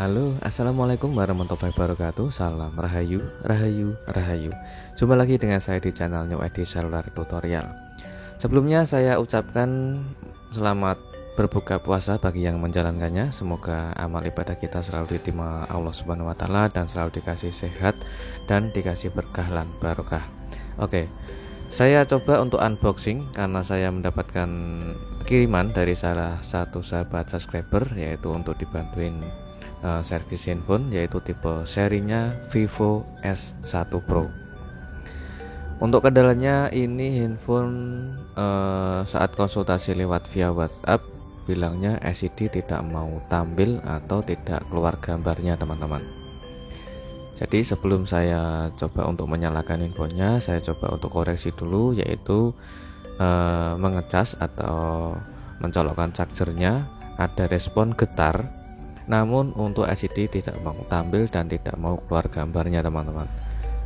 Halo, assalamualaikum warahmatullahi wabarakatuh. Salam rahayu, rahayu, rahayu. Jumpa lagi dengan saya di channel New Edi Cellular Tutorial. Sebelumnya saya ucapkan selamat berbuka puasa bagi yang menjalankannya. Semoga amal ibadah kita selalu diterima Allah Subhanahu wa taala dan selalu dikasih sehat dan dikasih berkah dan barokah. Oke. Saya coba untuk unboxing karena saya mendapatkan kiriman dari salah satu sahabat subscriber, yaitu untuk dibantuin servis handphone, yaitu tipe serinya Vivo S1 Pro. Untuk kendalanya ini handphone saat konsultasi lewat via WhatsApp bilangnya LCD tidak mau tampil atau tidak keluar gambarnya teman-teman. Jadi sebelum saya coba untuk menyalakan handphonenya, saya coba untuk koreksi dulu, yaitu mengecas atau mencolokkan chargernya. Ada respon getar, namun untuk LCD tidak mau tampil dan tidak mau keluar gambarnya teman-teman.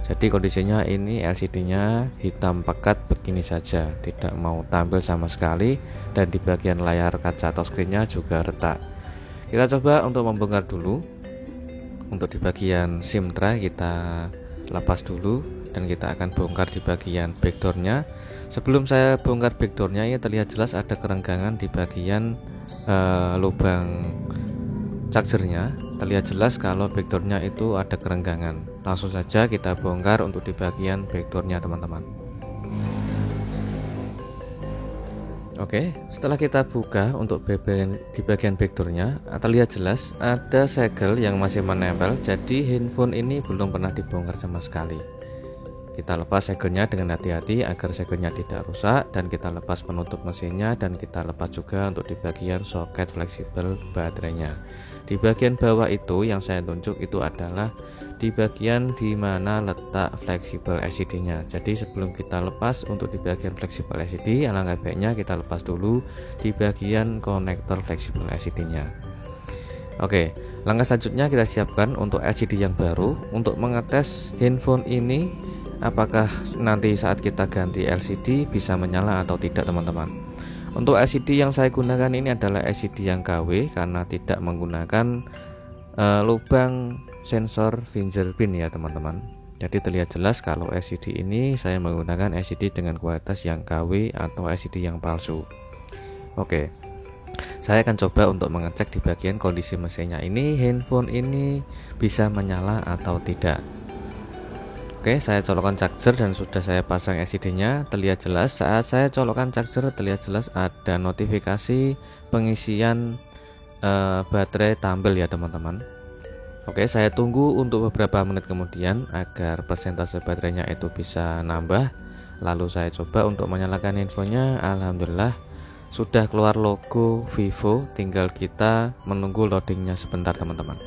Jadi kondisinya ini LCD-nya hitam pekat begini saja, tidak mau tampil sama sekali, dan di bagian layar kaca touchscreen-nya juga retak. Kita coba untuk membongkar dulu. Untuk di bagian SIM tray kita lepas dulu dan kita akan bongkar di bagian backdoor-nya. Sebelum saya bongkar backdoor-nya, ini terlihat jelas ada kerenggangan di bagian lubang chargernya. Terlihat jelas kalau backdoor-nya itu ada kerenggangan. Langsung saja kita bongkar untuk di bagian backdoor-nya teman-teman. Oke, setelah kita buka untuk di bagian backdoor-nya, terlihat jelas ada segel yang masih menempel. Jadi handphone ini belum pernah dibongkar sama sekali. Kita lepas segelnya dengan hati-hati agar segelnya tidak rusak, dan kita lepas penutup mesinnya, dan kita lepas juga untuk di bagian soket fleksibel baterainya. Di bagian bawah itu yang saya tunjuk itu adalah di bagian di mana letak fleksibel LCD-nya. Jadi sebelum kita lepas untuk di bagian fleksibel LCD, alangkah baiknya kita lepas dulu di bagian konektor fleksibel LCD-nya. Oke, langkah selanjutnya kita siapkan untuk LCD yang baru untuk mengetes handphone ini apakah nanti saat kita ganti LCD bisa menyala atau tidak teman-teman. Untuk LCD yang saya gunakan ini adalah LCD yang KW karena tidak menggunakan lubang sensor fingerprint ya teman-teman. Jadi terlihat jelas kalau LCD ini saya menggunakan LCD dengan kualitas yang KW atau LCD yang palsu. Oke, saya akan coba untuk mengecek di bagian kondisi mesinnya ini, handphone ini bisa menyala atau tidak. Oke, saya colokkan charger dan sudah saya pasang LCD-nya. Terlihat jelas saat saya colokkan charger, terlihat jelas ada notifikasi pengisian baterai tampil ya teman-teman. Oke, saya tunggu untuk beberapa menit kemudian agar persentase baterainya itu bisa nambah. Lalu saya coba untuk menyalakan handphonenya. Alhamdulillah sudah keluar logo Vivo, tinggal kita menunggu loadingnya sebentar teman-teman.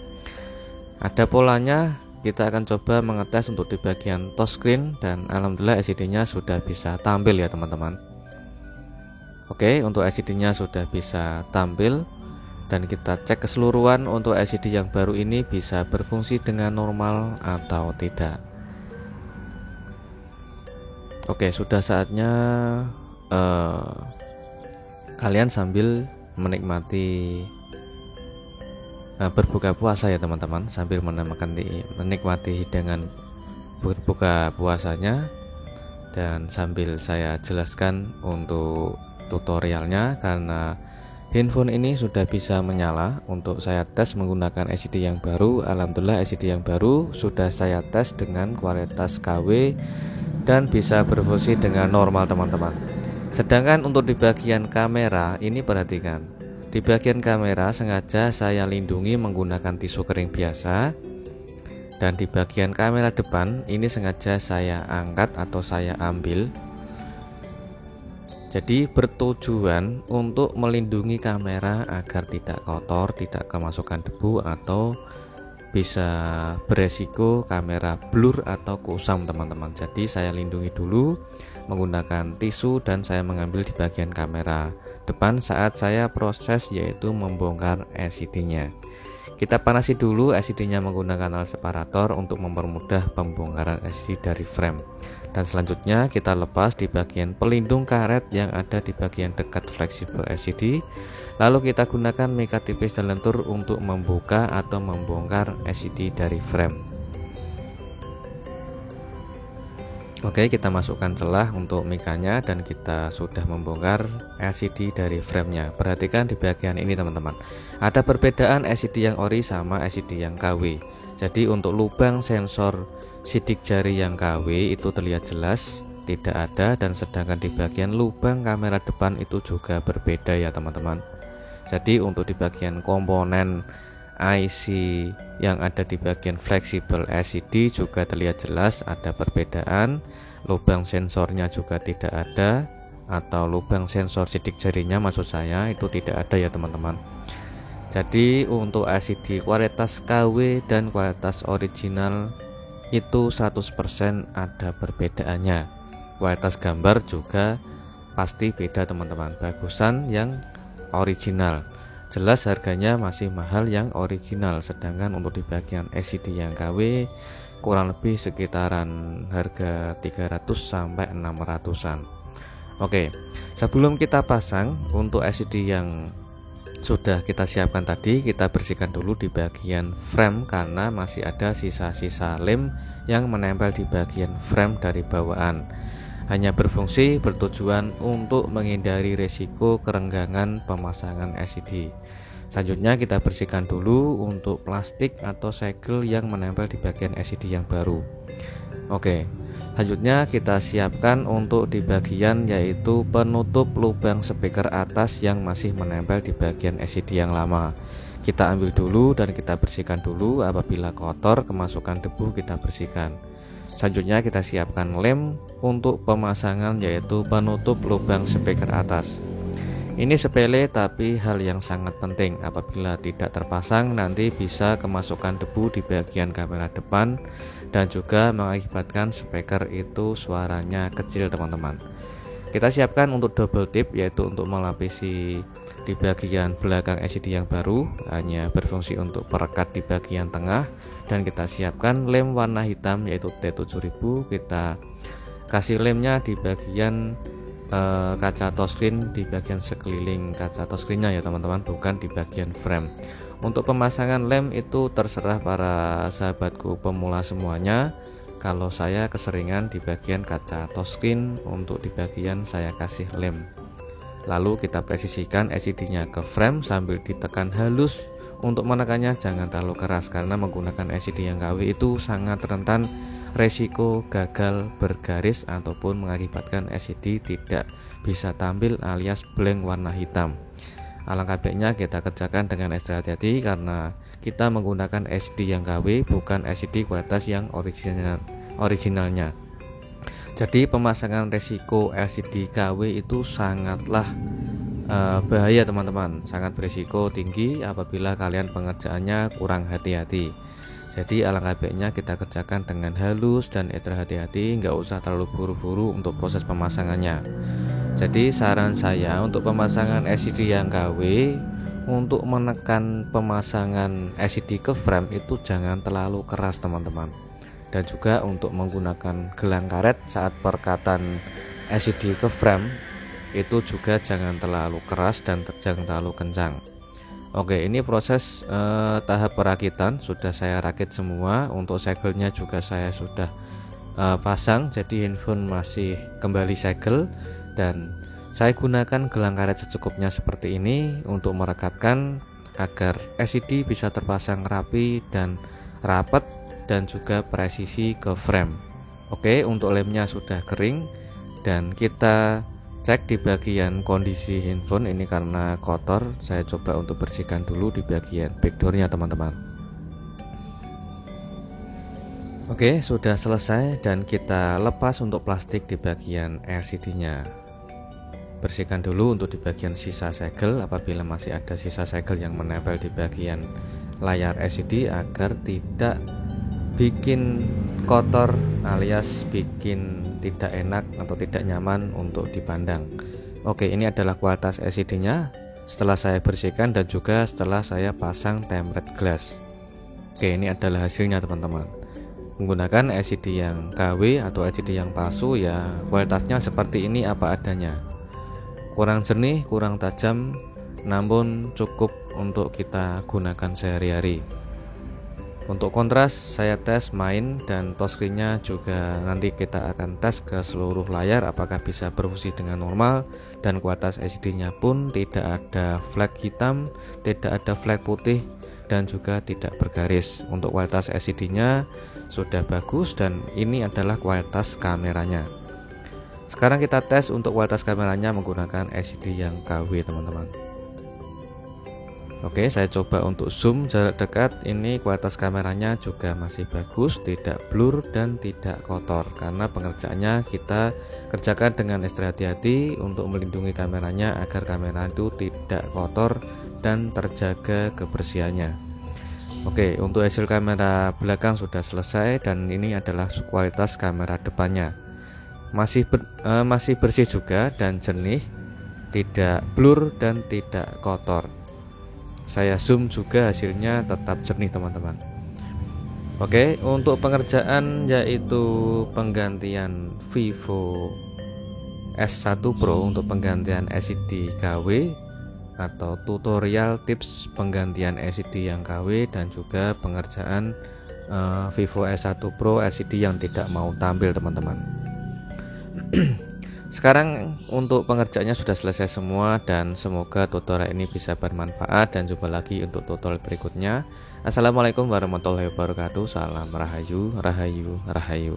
Ada polanya. Kita akan coba mengetes untuk di bagian touchscreen, dan alhamdulillah LCD-nya sudah bisa tampil ya teman-teman. Oke, untuk LCD-nya sudah bisa tampil, dan kita cek keseluruhan untuk LCD yang baru ini bisa berfungsi dengan normal atau tidak. Oke, sudah saatnya kalian sambil menikmati berbuka puasa ya teman-teman, sambil menikmati hidangan berbuka puasanya, dan sambil saya jelaskan untuk tutorialnya. Karena handphone ini sudah bisa menyala, untuk saya tes menggunakan LCD yang baru. Alhamdulillah LCD yang baru sudah saya tes dengan kualitas KW dan bisa berfungsi dengan normal teman-teman. Sedangkan untuk di bagian kamera ini, perhatikan, di bagian kamera sengaja saya lindungi menggunakan tisu kering biasa, dan di bagian kamera depan ini sengaja saya angkat atau saya ambil. Jadi bertujuan untuk melindungi kamera agar tidak kotor, tidak kemasukan debu, atau bisa beresiko kamera blur atau kusam teman-teman. Jadi saya lindungi dulu menggunakan tisu dan saya mengambil di bagian kamera depan saat saya proses, yaitu membongkar LCD-nya. Kita panasi dulu LCD-nya menggunakan alat separator untuk mempermudah pembongkaran LCD dari frame. Dan selanjutnya kita lepas di bagian pelindung karet yang ada di bagian dekat fleksibel LCD. Lalu kita gunakan mika tipis dan lentur untuk membuka atau membongkar LCD dari frame. Oke, kita masukkan celah untuk mikanya dan kita sudah membongkar LCD dari framenya. Perhatikan di bagian ini teman-teman, ada perbedaan LCD yang ori sama LCD yang KW. Jadi untuk lubang sensor sidik jari yang KW itu terlihat jelas tidak ada, dan sedangkan di bagian lubang kamera depan itu juga berbeda ya teman-teman. Jadi untuk di bagian komponen IC yang ada di bagian fleksibel LCD juga terlihat jelas ada perbedaan. Lubang sensornya juga tidak ada, atau lubang sensor sidik jarinya maksud saya itu tidak ada ya teman-teman. Jadi untuk LCD kualitas KW dan kualitas original itu 100% ada perbedaannya. Kualitas gambar juga pasti beda teman-teman, bagusan yang original. Jelas harganya masih mahal yang original, sedangkan untuk di bagian LCD yang KW kurang lebih sekitaran harga 300 sampai 600-an. Oke, sebelum kita pasang untuk LCD yang sudah kita siapkan tadi, kita bersihkan dulu di bagian frame karena masih ada sisa-sisa lem yang menempel di bagian frame dari bawaan. Hanya bertujuan untuk menghindari resiko kerenggangan pemasangan LCD. Selanjutnya kita bersihkan dulu untuk plastik atau segel yang menempel di bagian LCD yang baru. Oke, selanjutnya kita siapkan untuk di bagian yaitu penutup lubang speaker atas yang masih menempel di bagian LCD yang lama. Kita ambil dulu dan kita bersihkan dulu, apabila kotor kemasukan debu kita bersihkan. Selanjutnya kita siapkan lem untuk pemasangan yaitu penutup lubang speaker atas. Ini sepele tapi hal yang sangat penting. Apabila tidak terpasang nanti bisa kemasukan debu di bagian kamera depan dan juga mengakibatkan speaker itu suaranya kecil teman-teman. Kita siapkan untuk double tip yaitu untuk melapisi di bagian belakang LCD yang baru, hanya berfungsi untuk perekat di bagian tengah, dan kita siapkan lem warna hitam yaitu T7000. Kita kasih lemnya di bagian kaca touchscreen, di bagian sekeliling kaca touchscreennya ya teman-teman, bukan di bagian frame. Untuk pemasangan lem itu terserah para sahabatku pemula semuanya. Kalau saya keseringan di bagian kaca touchscreen, untuk di bagian saya kasih lem. Lalu kita presisikan LCD-nya ke frame sambil ditekan halus. Untuk menekannya jangan terlalu keras karena menggunakan LCD yang KW itu sangat rentan resiko gagal bergaris ataupun mengakibatkan LCD tidak bisa tampil alias blank warna hitam. Alangkah baiknya kita kerjakan dengan ekstra hati-hati karena kita menggunakan LCD yang KW bukan LCD kualitas yang originalnya. Jadi pemasangan resiko LCD KW itu sangatlah bahaya teman-teman, sangat berisiko tinggi apabila kalian pengerjaannya kurang hati-hati. Jadi alangkah baiknya kita kerjakan dengan halus dan ekstra hati-hati, nggak usah terlalu buru-buru untuk proses pemasangannya. Jadi saran saya untuk pemasangan LCD yang KW, untuk menekan pemasangan LCD ke frame itu jangan terlalu keras teman-teman. Dan juga untuk menggunakan gelang karet saat perekatan LCD ke frame itu juga jangan terlalu keras dan jangan terlalu kencang. Oke, ini proses tahap perakitan sudah saya rakit semua. Untuk segelnya juga saya sudah pasang, jadi handphone masih kembali segel, dan saya gunakan gelang karet secukupnya seperti ini untuk merekatkan agar LCD bisa terpasang rapi dan rapat dan juga presisi ke frame. Oke, untuk lemnya sudah kering dan kita cek di bagian kondisi handphone ini karena kotor. Saya coba untuk bersihkan dulu di bagian backdoornya teman-teman. Oke, sudah selesai dan kita lepas untuk plastik di bagian LCD-nya. Bersihkan dulu untuk di bagian sisa segel apabila masih ada sisa segel yang menempel di bagian layar LCD agar tidak bikin kotor alias bikin tidak enak atau tidak nyaman untuk dipandang. Oke, ini adalah kualitas LCD-nya setelah saya bersihkan dan juga setelah saya pasang tempered glass. Oke, ini adalah hasilnya teman-teman. menggunakan LCD yang KW atau LCD yang palsu, ya kualitasnya seperti ini apa adanya. Kurang jernih, kurang tajam, namun cukup untuk kita gunakan sehari-hari. Untuk kontras saya tes main, dan touchscreen-nya juga nanti kita akan tes ke seluruh layar apakah bisa berfungsi dengan normal, dan kualitas LCD-nya pun tidak ada flag hitam, tidak ada flag putih, dan juga tidak bergaris. Untuk kualitas LCD-nya sudah bagus, dan ini adalah kualitas kameranya. Sekarang kita tes untuk kualitas kameranya menggunakan LCD yang KW, teman-teman. Oke, saya coba untuk zoom jarak dekat. Ini kualitas kameranya juga masih bagus, tidak blur dan tidak kotor, karena pengerjaannya kita kerjakan dengan ekstra hati-hati untuk melindungi kameranya agar kamera itu tidak kotor dan terjaga kebersihannya. Oke, untuk hasil kamera belakang sudah selesai, dan ini adalah kualitas kamera depannya. Masih bersih juga dan jernih, tidak blur dan tidak kotor. Saya zoom juga, hasilnya tetap jernih, teman-teman. Oke, untuk pengerjaan yaitu penggantian Vivo S1 Pro untuk penggantian LCD KW, atau tutorial tips penggantian LCD yang KW, dan juga pengerjaan Vivo S1 Pro LCD yang tidak mau tampil, teman-teman. Sekarang untuk pengerjaannya sudah selesai semua, dan semoga tutorial ini bisa bermanfaat, dan jumpa lagi untuk tutorial berikutnya. Assalamualaikum warahmatullahi wabarakatuh. Salam rahayu, rahayu, rahayu.